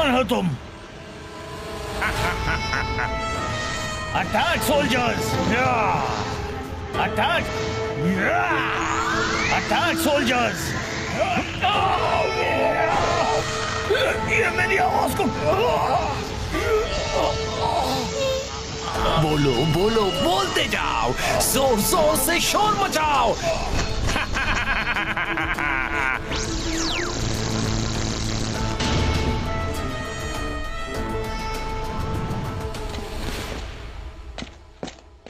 कौन हो तुम? Attack soldiers! Attack! Attack soldiers! ये मेरी आवाज को बोलो बोलो बोलते जाओ, जोर जोर से शोर मचाओ।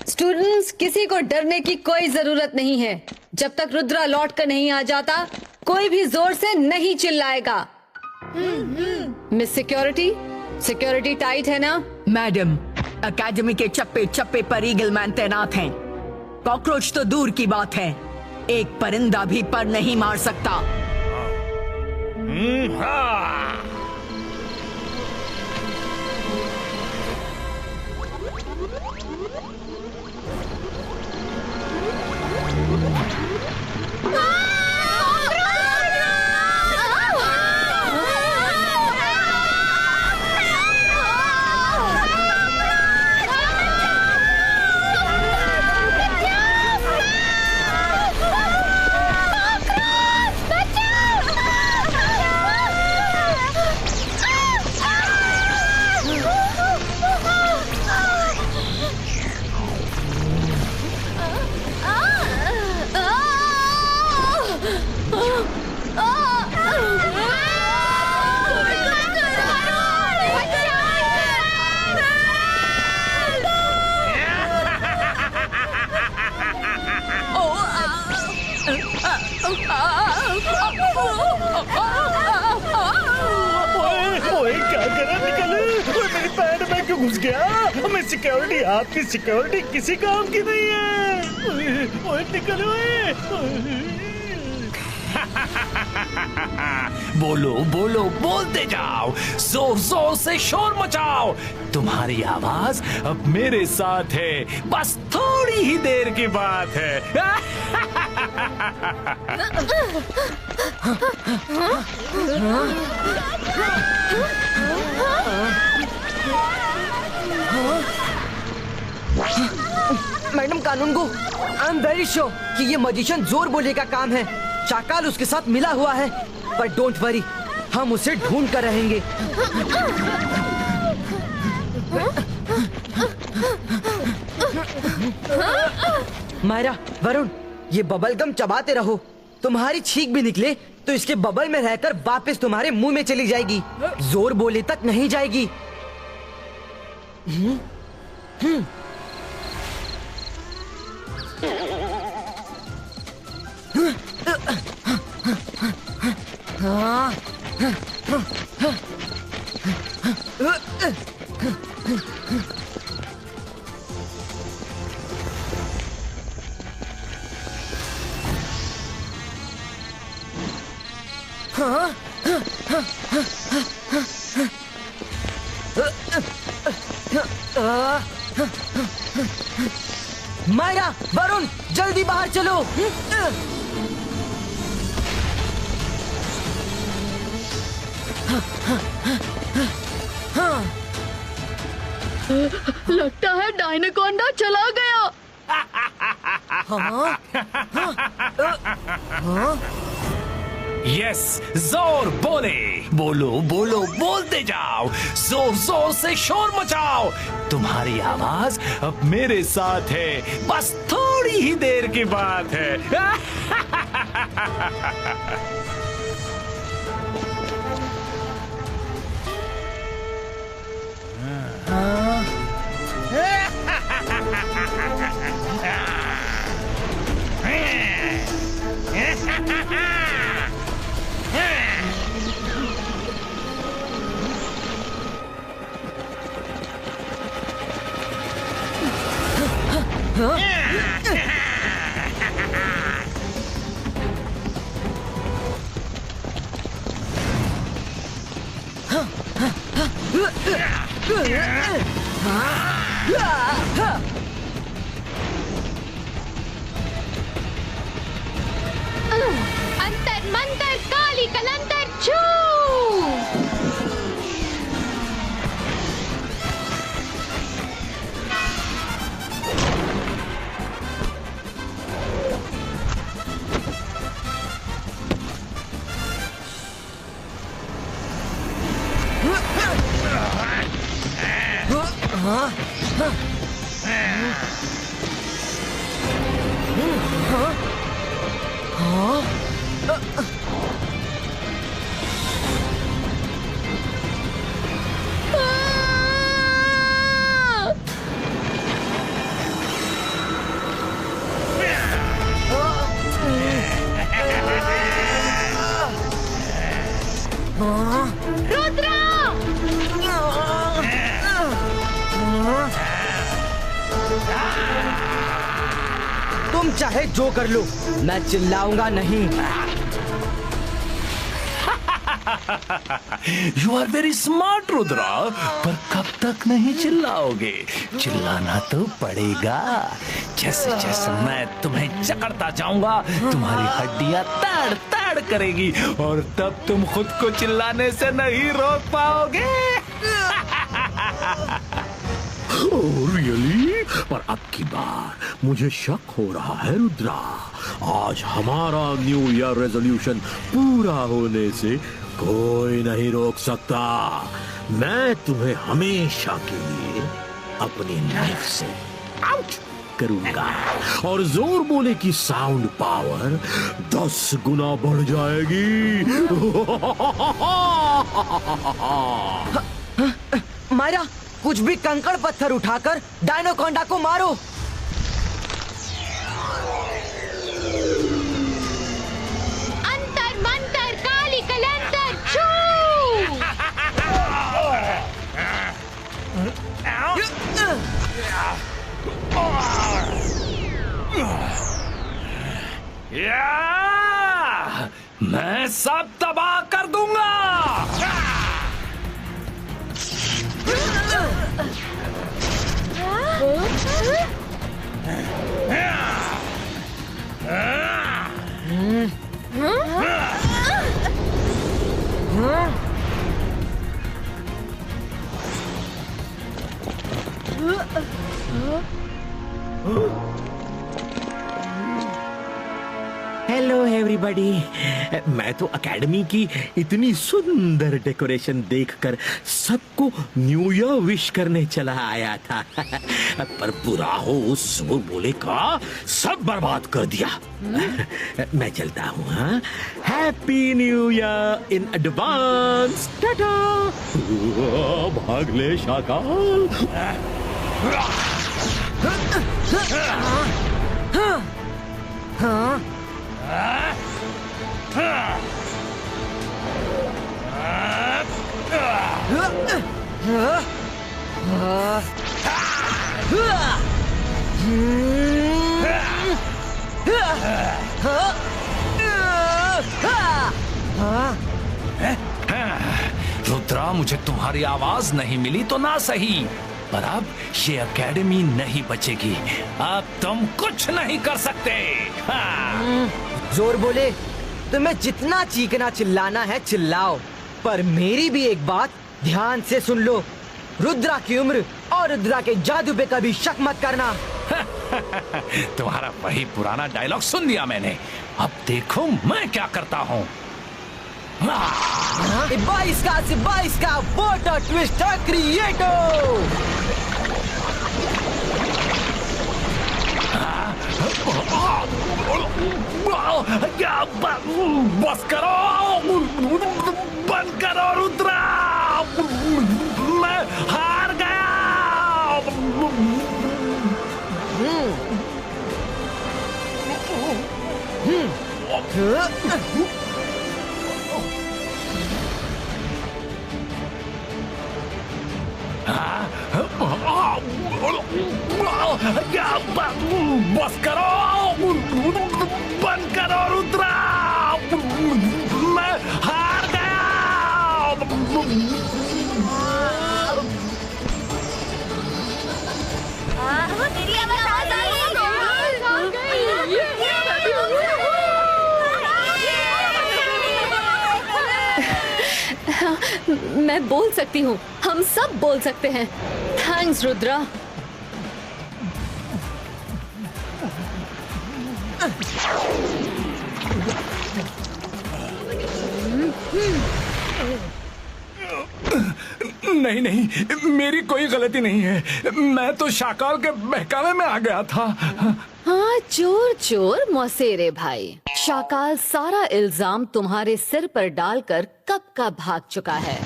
स्टूडेंट्स, किसी को डरने की कोई जरूरत नहीं है। जब तक रुद्रा लौट कर नहीं आ जाता, कोई भी जोर से नहीं चिल्लाएगा। मिस सिक्योरिटी, सिक्योरिटी टाइट है ना? मैडम, एकेडमी के चप्पे चप्पे पर ईगल मैन तैनात हैं। कॉकरोच तो दूर की बात है, एक परिंदा भी पर नहीं मार सकता। घुस गया। मैं सिक्योरिटी, आपकी सिक्योरिटी किसी काम की नहीं है। ओए निकलो। बोलो बोलो बोलते जाओ, जोर जोर से शोर मचाओ। तुम्हारी आवाज अब मेरे साथ है, बस थोड़ी ही देर की बात है। Madam Kanungo, I am very sure कि ये मजिशियन जोर बोले का काम है। चाकाल उसके साथ मिला हुआ है, पर डोंट वरी, हम उसे ढूंढ कर रहेंगे। मायरा, वरुण, ये बबल गम चबाते रहो। तुम्हारी छींक भी निकले तो इसके बबल में रहकर वापस तुम्हारे मुंह में चली जाएगी, जोर बोले तक नहीं जाएगी। मायरा, वरुण, जल्दी बाहर चलो। लगता है डायनाकोंडा चला गया। यस, जोर बोले, बोलो बोलो बोलते जाओ, जोर जोर से शोर मचाओ। तुम्हारी आवाज अब मेरे साथ है, बस थोड़ी ही देर की बात है। अंतर मंतर काली कलंतर छू। तुम चाहे जो कर लो, मैं चिल्लाऊंगा नहीं। You are very smart Rudra, पर कब तक नहीं चिल्लाओगे? चिल्लाना तो पड़ेगा। जैसे जैसे मैं तुम्हें जकड़ता जाऊंगा, तुम्हारी हड्डियां तड़ तड़ करेगी और तब तुम खुद को चिल्लाने से नहीं रोक पाओगे। रियली? पर अब की बार मुझे शक हो रहा है रुद्रा। आज हमारा न्यू ईयर रेजोल्यूशन पूरा होने से कोई नहीं रोक सकता। मैं तुम्हें हमेशा के लिए अपनी लाइफ से आउट करूंगा और जोर बोले की साउंड पावर 10 गुना बढ़ जाएगी। मायरा, कुछ भी कंकड़ पत्थर उठाकर डायनोकोंडा को मारो। अंतर मंतर काली कलंतर छू। मैं सब तबाह कर दूंगा। Hello everybody. मैं तो एकेडमी की इतनी सुंदर डेकोरेशन देखकर सबको न्यू ईयर विश करने चला आया था। पर बुरा हो उस वो बोले का सब बर्बाद कर दिया। मैं चलता हूँ। हाँ, happy new year in advance. Tata. भाग ले शाकाल। हाँ, रुद्रा, मुझे तुम्हारी आवाज नहीं मिली तो ना सही, पर अब ये एकेडमी नहीं बचेगी। अब तुम कुछ नहीं कर सकते। हाँ। जोर बोले, तुम्हें जितना चीखना चिल्लाना है चिल्लाओ, पर मेरी भी एक बात ध्यान से सुन लो। रुद्रा की उम्र और रुद्रा के जादू पे कभी शक मत करना। तुम्हारा वही पुराना डायलॉग सुन लिया मैंने। अब देखो मैं क्या करता हूँ। 22 का वाटर ट्विस्टर क्रिएटो। बस करो, बंद करो रुद्रा, मैं हार गया। बस करो, बंद करो रुद्रा, मैं हार गया। तेरी आवाज आ गई। मैं बोल सकती हूँ, हम सब बोल सकते हैं। थैंक्स रुद्रा। नहीं नहीं, मेरी कोई गलती नहीं है। मैं तो शाकाल के बहकावे में आ गया था। हाँ, चोर चोर मौसेरे भाई, शाकाल सारा इल्जाम तुम्हारे सिर पर डालकर कब का भाग चुका है।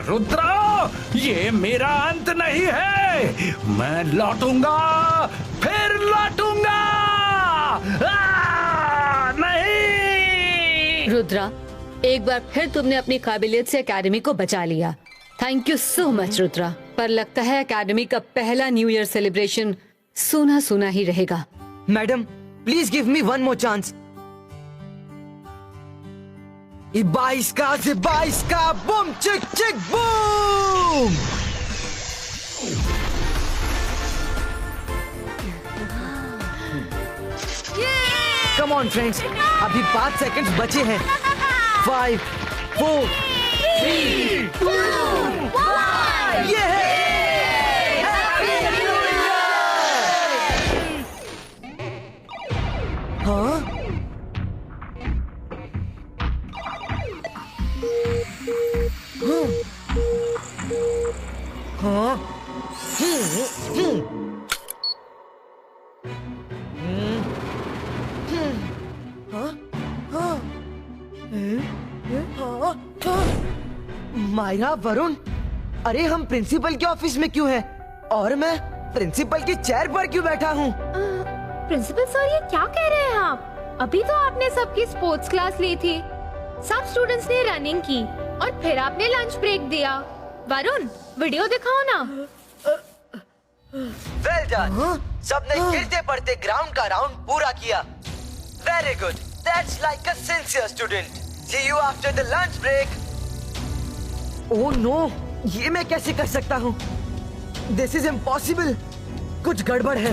रुद्रा, ये मेरा अंत नहीं है। मैं लौटूंगा, फिर लौटूंगा। नहीं। रुद्रा, एक बार फिर तुमने अपनी काबिलियत से एकेडमी को बचा लिया। Thank you so much Rudra. पर लगता है एकेडमी का पहला न्यू ईयर सेलिब्रेशन सूना सूना ही रहेगा। Madam, please give me one more chance. 22 का से 22 का, बूम चिक चिक बूम। कम ऑन फ्रेंड्स, अभी 5 सेकंड्स बचे हैं। 5, 4, 3, 2, 1। ये है हैप्पी न्यू ईयर। हाँ, हाँ, मायरा, वरुण, अरे हम प्रिंसिपल के ऑफिस में क्यों हैं? और मैं प्रिंसिपल की चेयर पर क्यों बैठा हूँ? प्रिंसिपल सर, ये क्या कह रहे हैं आप? अभी तो आपने सबकी स्पोर्ट्स क्लास ली थी, सब स्टूडेंट्स ने रनिंग की और फिर आपने लंच ब्रेक दिया। वरुण, वीडियो दिखाओ ना। Well done. सबने गिरते पड़ते ग्राउंड का राउंड पूरा किया। Very good, that's like a sincere student. See you after the lunch break. Oh no, ये मैं कैसे कर सकता हूँ? This is impossible. कुछ गड़बड़ है।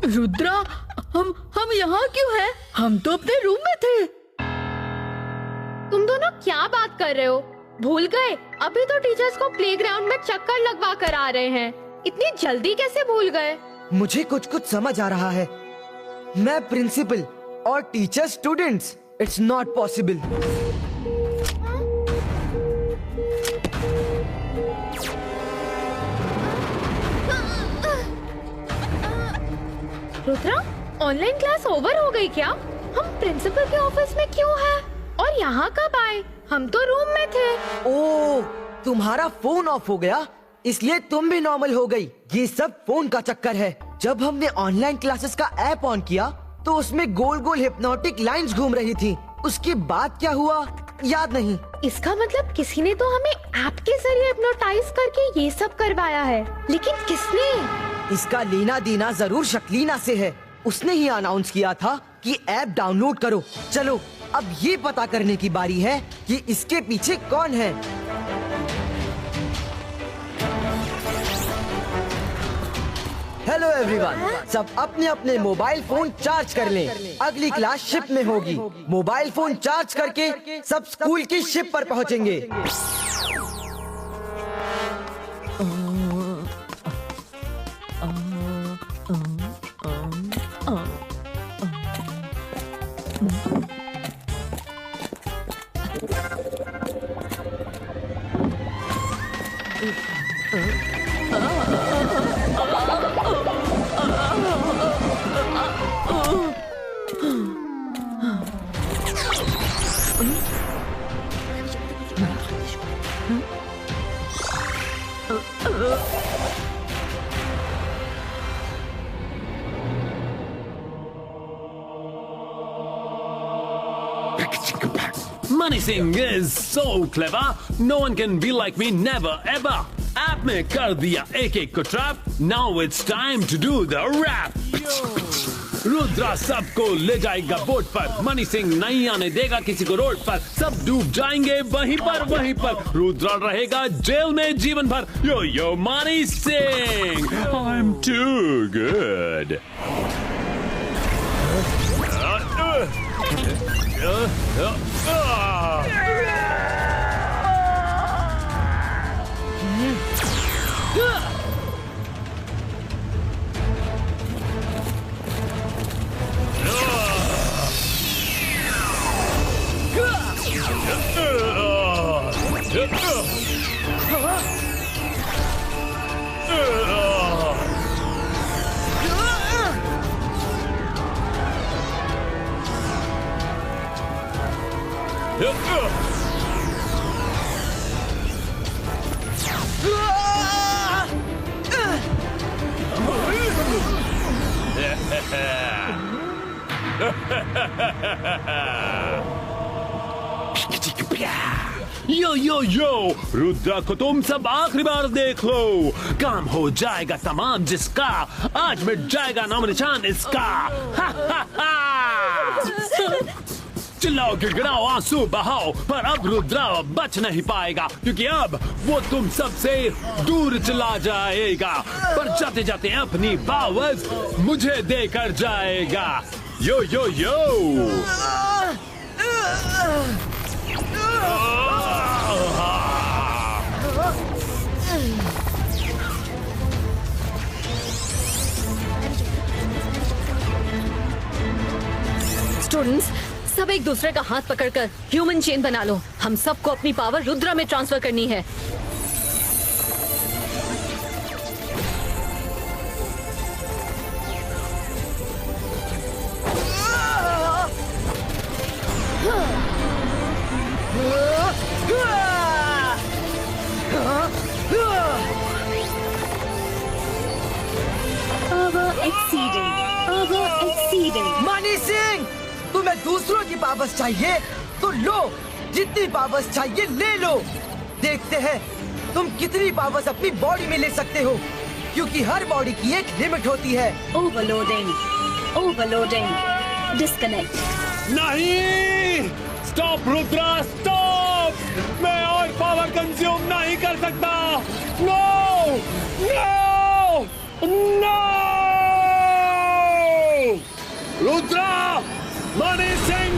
रुद्रा, हम यहाँ क्यों हैं? हम तो अपने रूम में थे। तुम दोनों क्या बात कर रहे हो? भूल गए? अभी तो टीचर्स को प्लेग्राउंड में चक्कर लगवा कर आ रहे हैं। इतनी जल्दी कैसे भूल गए? मुझे कुछ कुछ समझ आ रहा है। मैं प्रिंसिपल और teacher students, it's not possible. Rudra, online class over हो गई क्या? हम प्रिंसिपल के ऑफिस में क्यों हैं? और यहाँ कब आए? हम तो रूम में थे। ओह, तुम्हारा फोन ऑफ हो गया, इसलिए तुम भी नॉर्मल हो गई। ये सब फोन का चक्कर है। जब हमने ऑनलाइन क्लासेस का ऐप ऑन किया तो उसमें गोल गोल हिप्नोटिक लाइंस घूम रही थी। उसके बाद क्या हुआ याद नहीं। इसका मतलब किसी ने तो हमें ऐप के जरिए हिप्नोटाइज करके ये सब करवाया है। लेकिन किसने? इसका लेना देना जरूर शक्लीना से है। उसने ही अनाउंस किया था कि ऐप डाउनलोड करो। चलो, अब ये पता करने की बारी है कि इसके पीछे कौन है। हेलो एवरीवन, सब अपने अपने मोबाइल फोन चार्ज कर लें। अगली क्लास शिप में होगी। मोबाइल फोन चार्ज करके सब स्कूल की शिप पर पहुंचेंगे। Money Singh is so clever. No one can be like me, never ever. App में कर दिया एक एक को trap. Now it's time to do the rap. Rudra सबको ले जाएगा बोट पर. मनी सिंह नहीं आने देगा किसी को रोड पर. सब डूब जाएंगे वहीं पर. रुद्रा रहेगा जेल में जीवन भर. Yo yo Money Singh, I'm too good. यो रुद्रा को तुम सब आखिरी बार देख लो। काम हो जाएगा तमाम जिसका, आज मिट जाएगा नाम निशान इसका। चिल्लाओ गिड़गिड़ाओ आंसू बहाओ, पर अब रुद्रा बच नहीं पाएगा, क्योंकि अब वो तुम सबसे दूर चला जाएगा। पर जाते जाते अपनी पावर्स मुझे देकर जाएगा। यो यो यो स्टूडेंट्स, सब एक दूसरे का हाथ पकड़कर ह्यूमन चेन बना लो। हम सबको अपनी पावर रुद्रा में ट्रांसफर करनी है। मनी सिंह, तुम्हें दूसरों की पावर्स चाहिए तो लो, जितनी पावर्स चाहिए ले लो। देखते हैं तुम कितनी पावर्स अपनी बॉडी में ले सकते हो, क्योंकि हर बॉडी की एक लिमिट होती है। Overloading, overloading, disconnect. नहीं, स्टॉप रुद्रा, स्टॉप। मैं और पावर कंज्यूम नहीं कर सकता। No no no. Rudra, Mani Singh